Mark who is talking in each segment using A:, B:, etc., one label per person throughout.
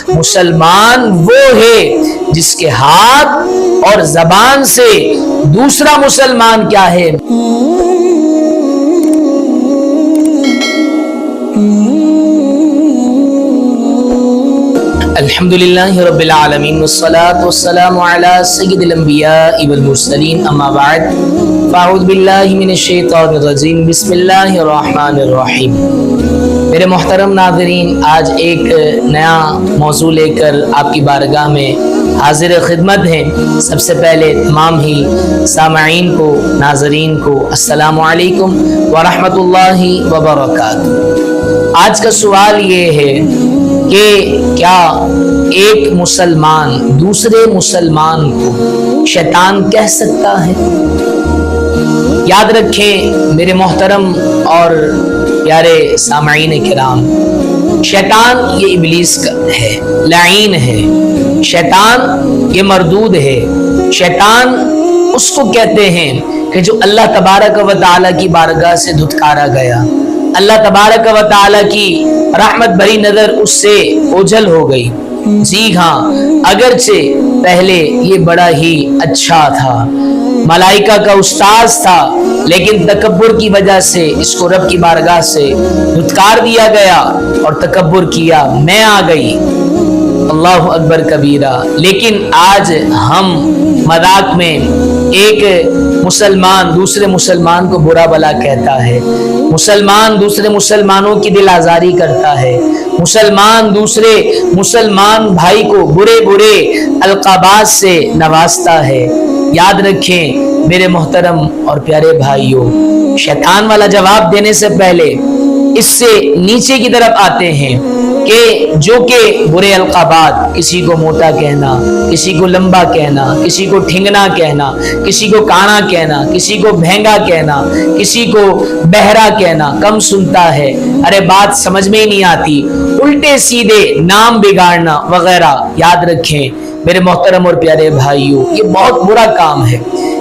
A: مسلمان وہ ہے جس کے ہاتھ اور زبان سے دوسرا مسلمان کیا ہے؟ الحمدللہ رب العالمین والصلاة والسلام علی سید الانبیاء والمرسلین اما بعد فاعوذ باللہ من الشیطان الرجیم بسم اللہ الرحمن الرحیم۔ میرے محترم ناظرین، آج ایک نیا موضوع لے کر آپ کی بارگاہ میں حاضر خدمت ہیں۔ سب سے پہلے تمام ہی سامعین کو، ناظرین کو السلام علیکم ورحمۃ اللہ وبرکاتہ۔ آج کا سوال یہ ہے کہ کیا ایک مسلمان دوسرے مسلمان کو شیطان کہہ سکتا ہے؟ یاد رکھیں میرے محترم اور پیارے سامعین کرام، شیطان یہ ابلیس کا ہے، لعین ہے، شیطان یہ مردود ہے۔ شیطان اس کو کہتے ہیں کہ جو اللہ تبارک و تعالیٰ کی بارگاہ سے دھتکارا گیا، اللہ تبارک و تعالیٰ کی رحمت بھری نظر اس سے اوجھل ہو گئی۔ جی ہاں، اگرچہ پہلے یہ بڑا ہی اچھا تھا، ملائکہ کا استاذ تھا، لیکن تکبر کی وجہ سے اس کو رب کی بارگاہ سے دھتکار دیا گیا اور تکبر کیا، میں آ گئی، اللہ اکبر کبیرہ۔ لیکن آج ہم مذاق میں ایک مسلمان دوسرے مسلمان کو برا بلا کہتا ہے، مسلمان دوسرے مسلمانوں کی دل آزاری کرتا ہے، مسلمان دوسرے مسلمان بھائی کو برے برے القابات سے نوازتا ہے۔ یاد رکھیں میرے محترم اور پیارے بھائیوں، شیطان والا جواب دینے سے پہلے اس سے نیچے کی طرف آتے ہیں کہ جو کہ برے القابات، کسی کو موٹا کہنا، کسی کو لمبا کہنا، کسی کو ٹھنگنا کہنا، کسی کو کانا کہنا، کسی کو بھینگا کہنا، کسی کو بہرا کہنا، کم سنتا ہے، ارے بات سمجھ میں ہی نہیں آتی، الٹے سیدھے نام بگاڑنا وغیرہ۔ یاد رکھیں میرے محترم اور پیارے بھائیوں، یہ بہت برا کام ہے،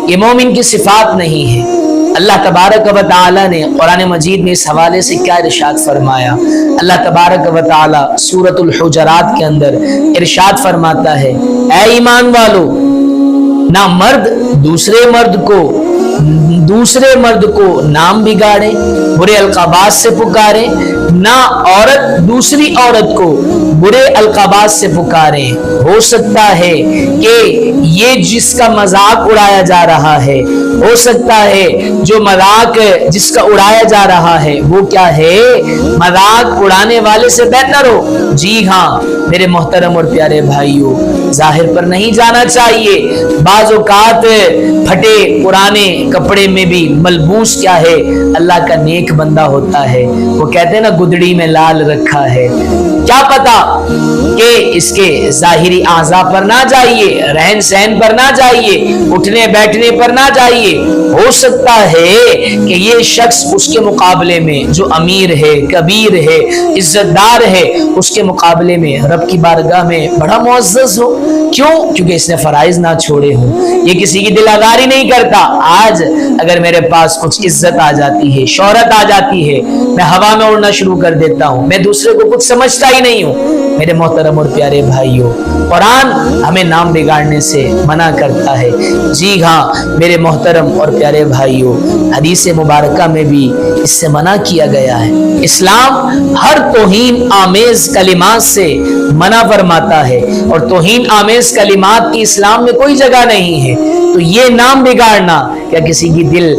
A: یہ مومن کی صفات نہیں ہے۔ اللہ تبارک و تعالیٰ نے قرآن مجید میں اس حوالے سے کیا ارشاد فرمایا؟ اللہ تبارک و تعالیٰ سورۃ الحجرات کے اندر ارشاد فرماتا ہے، اے ایمان والو، نہ مرد دوسرے مرد کو نام بگاڑے، برے القابات سے پکارے، نہ عورت دوسری عورت کو برے القابات سے پکارے۔ ہو سکتا ہے کہ یہ جس کا مذاق اڑایا جا رہا ہے، ہو سکتا ہے جو مذاق جس کا اڑایا جا رہا ہے وہ کیا ہے؟ مذاق اڑانے والے سے بہتر ہو۔ جی ہاں میرے محترم اور پیارے بھائیوں، ظاہر پر نہیں جانا چاہیے۔ بعض اوقات پھٹے پرانے کپڑے میں بھی ملبوس کیا ہے؟ اللہ کا نیک بندہ ہوتا ہے۔ وہ کہتے ہیں نا گدڑی میں لال رکھا ہے، کیا پتا کہ اس کے ظاہری اعضاء پر نہ جائیے، رہن سہن پر نہ جائیے، اٹھنے بیٹھنے پر نہ جائیے۔ ہو سکتا ہے کہ یہ شخص اس کے مقابلے میں جو امیر ہے، کبیر ہے، عزت دار ہے، اس کے مقابلے میں رب کی بارگاہ میں بڑا معزز ہو۔ کیوں؟ کیونکہ اس نے فرائض نہ چھوڑے ہوں، یہ کسی کی دل آزاری نہیں کرتا۔ آج اگر میرے پاس کچھ عزت آ جاتی ہے، شہرت آ جاتی ہے، میں ہوا میں اڑنا شروع کر دیتا ہوں، میں دوسرے کو کچھ سمجھتا ہی نہیں ہوں۔ میرے محترم اور پیارے بھائیوں، قرآن ہمیں نام بگاڑنے سے منع کرتا ہے۔ جی ہاں میرے محترم اور پیارے بھائیوں، حدیث مبارکہ میں بھی اس سے منع کیا گیا ہے۔ اسلام ہر توہین آمیز کلمات سے منع فرماتا ہے، اور توہین آمیز کلمات کی اسلام میں کوئی جگہ نہیں ہے۔ تو یہ نام بگاڑنا کیا کسی کی دل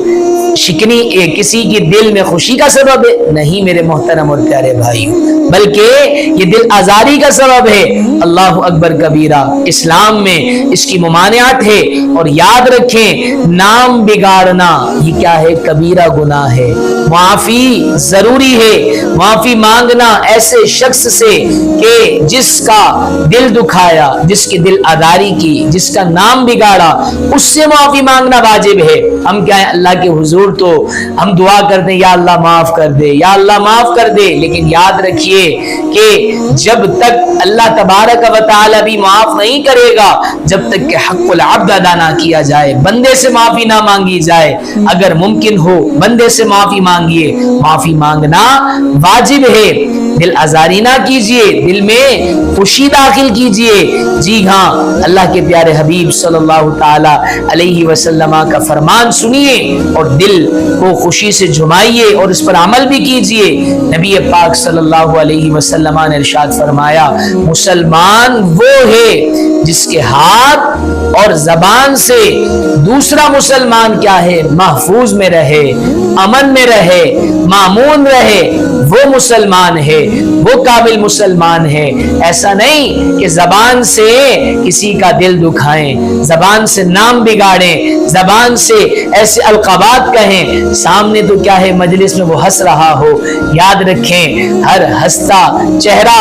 A: شکنی، کسی کی دل میں خوشی کا سبب ہے؟ نہیں میرے محترم اور پیارے بھائیوں، بلکہ یہ دل آزاری کا سبب ہے۔ اللہ اکبر کبیرہ، اسلام میں اس کی ممانعت ہے۔ اور یاد رکھیں نام بگاڑنا یہ کیا ہے؟ کبیرہ گناہ ہے۔ معافی ضروری ہے، معافی مانگنا ایسے شخص سے کہ جس کا دل دکھایا، جس کی دل آزاری کی، جس کا نام بگاڑا، اس سے معافی مانگنا واجب ہے۔ ہم کیا ہے اللہ کے حضور تو ہم دعا کرتے ہیں یا اللہ معاف کر دے، یا اللہ معاف کر دے، لیکن یاد رکھیے کہ جب تک اللہ تبارک و تعالی بھی معاف نہیں کرے گا، جب تک کہ حق العبد ادا نہ کیا جائے، بندے سے معافی نہ مانگی جائے، اگر ممکن ہو بندے سے معافی مانگیے، معافی مانگنا واجب ہے۔ دل آزاری نہ کیجئے، دل میں خوشی داخل کیجئے۔ جی ہاں، اللہ کے پیارے حبیب صلی اللہ تعالی علیہ وسلم کا فرمان سنیے اور دل کو خوشی سے جھمائیے اور اس پر عمل بھی کیجئے۔ نبی پاک صلی اللہ علیہ وسلم نے ارشاد فرمایا، مسلمان وہ ہے جس کے ہاتھ اور زبان سے دوسرا مسلمان کیا ہے، محفوظ میں رہے، امن میں رہے، مامون رہے، وہ مسلمان ہے، وہ کامل مسلمان ہے۔ ایسا نہیں کہ زبان سے کسی کا دل دکھائیں، زبان سے نام بگاڑیں، زبان سے ایسے القابات کہیں، سامنے تو کیا ہے مجلس میں وہ ہنس رہا ہو۔ یاد رکھیں، ہر ہنستا چہرہ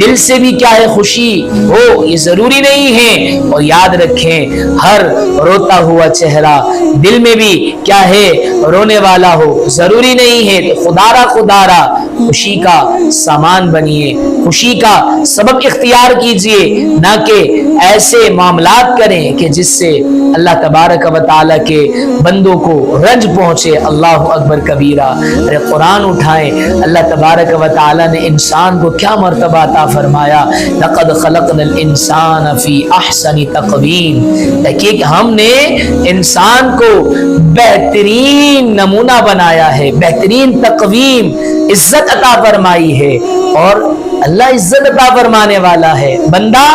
A: دل سے بھی کیا ہے خوشی ہو، یہ ضروری نہیں ہے۔ اور یاد رکھیں، ہر روتا ہوا چہرہ دل میں بھی کیا ہے رونے والا ہو، ضروری نہیں ہے۔ تو خدارا خوشی کا سامان بنیے، خوشی کا سبب اختیار کیجئے، نہ کہ ایسے معاملات کریں کہ جس سے اللہ تبارک و تعالیٰ کے بندوں کو رنج پہنچے۔ اللہ اکبر کبیرہ۔ ارے قرآن اٹھائیں، اللہ تبارک و تعالیٰ نے انسان کو کیا مرتبہ عطا فرمایا، لقد خلقنا الانسان فی احسن تقویم۔ دیکھیے کہ ہم نے انسان کو بہترین نمونہ بنایا ہے، بہترین تقویم، عزت عطا فرمائی ہے، اور اللہ عزت عطا فرمانے والا ہے، بندہ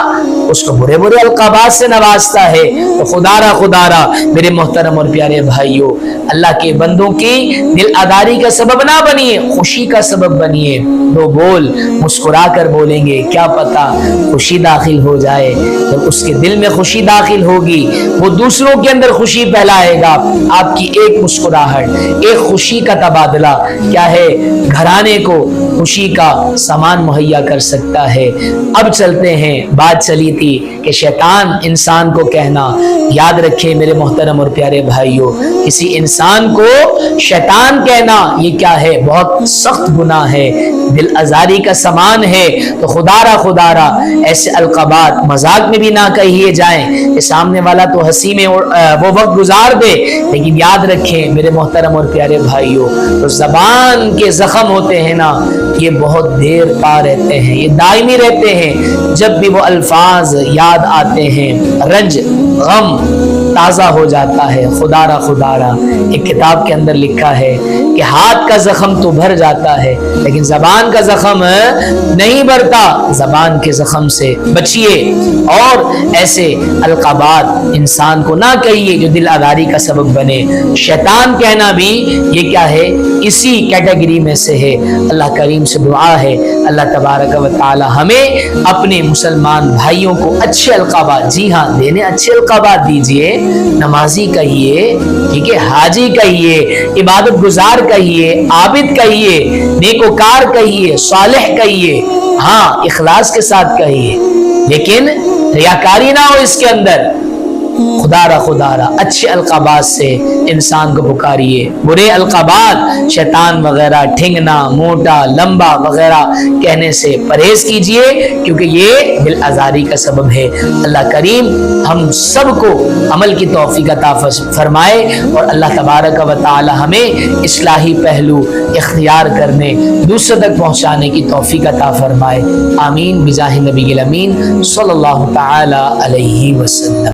A: اس کو برے برے القابات سے نوازتا ہے۔ تو خدارا میرے محترم اور پیارے بھائیوں، اللہ کے بندوں کی دل آداری کا سبب نہ بنیے، خوشی کا سبب بنیے۔ دو بول مسکرا کر بولیں گے، کیا پتا خوشی داخل ہو جائے۔ جب اس کے دل میں خوشی داخل ہوگی، وہ دوسروں کے اندر خوشی پھیلائے گا۔ آپ کی ایک مسکراہٹ، ایک خوشی کا تبادلہ کیا ہے گھرانے کو خوشی کا سامان مہیا کر سکتا ہے۔ اب چلتے ہیں، بات چلی تھی کہ شیطان انسان کو کہنا، یاد رکھیں میرے محترم اور پیارے بھائیوں، کسی انسان کو شیطان کہنا یہ کیا ہے، بہت سخت گناہ ہے، دل آزاری کا سامان ہے۔ تو خدارا ایسے القابات مذاق میں بھی نہ کہیے جائیں کہ سامنے والا تو ہنسی میں وہ وقت گزار دے، لیکن یاد رکھیں میرے محترم اور پیارے بھائیوں، تو زبان کے زخم ہوتے ہیں نا، یہ بہت دیر پا رہتے ہیں، یہ دائمی رہتے ہیں۔ جب بھی وہ الفاظ یاد آتے ہیں، رنج غم تازہ ہو جاتا ہے۔ خدارا ایک کتاب کے اندر لکھا ہے کہ ہاتھ کا زخم تو بھر جاتا ہے لیکن زبان کا زخم نہیں بھرتا۔ زبان کے زخم سے بچیے اور ایسے القابات انسان کو نہ کہیے جو دل آزاری کا سبب بنے۔ شیطان کہنا بھی یہ کیا ہے، اسی کیٹیگری میں سے ہے۔ اللہ کریم سے دعا ہے اللہ تبارک و تعالی ہمیں اپنے مسلمان بھائیوں کو اچھے القابات، جی ہاں دینے اچھے القابات دیجئے۔ نمازی کہیے، ٹھیک ہے، حاجی کہیے، عبادت گزار کہیے، عابد کہیے، نیکوکار کہیے، صالح کہیے، ہاں اخلاص کے ساتھ کہیے، لیکن ریاکاری نہ ہو اس کے اندر۔ خدارا اچھے القابات سے انسان کو پکاریے، برے القابات شیطان وغیرہ، ٹھنگنا، موٹا، لمبا وغیرہ کہنے سے پرہیز کیجئے، کیونکہ یہ دل آزاری کا سبب ہے۔ اللہ کریم ہم سب کو عمل کی توفیق عطا فرمائے اور اللہ تبارک و تعالی ہمیں اصلاحی پہلو اختیار کرنے، دوسرے تک پہنچانے کی توفیق عطا فرمائے۔ آمین بجاہ نبی الامین صلی اللہ تعالی علیہ وسلم۔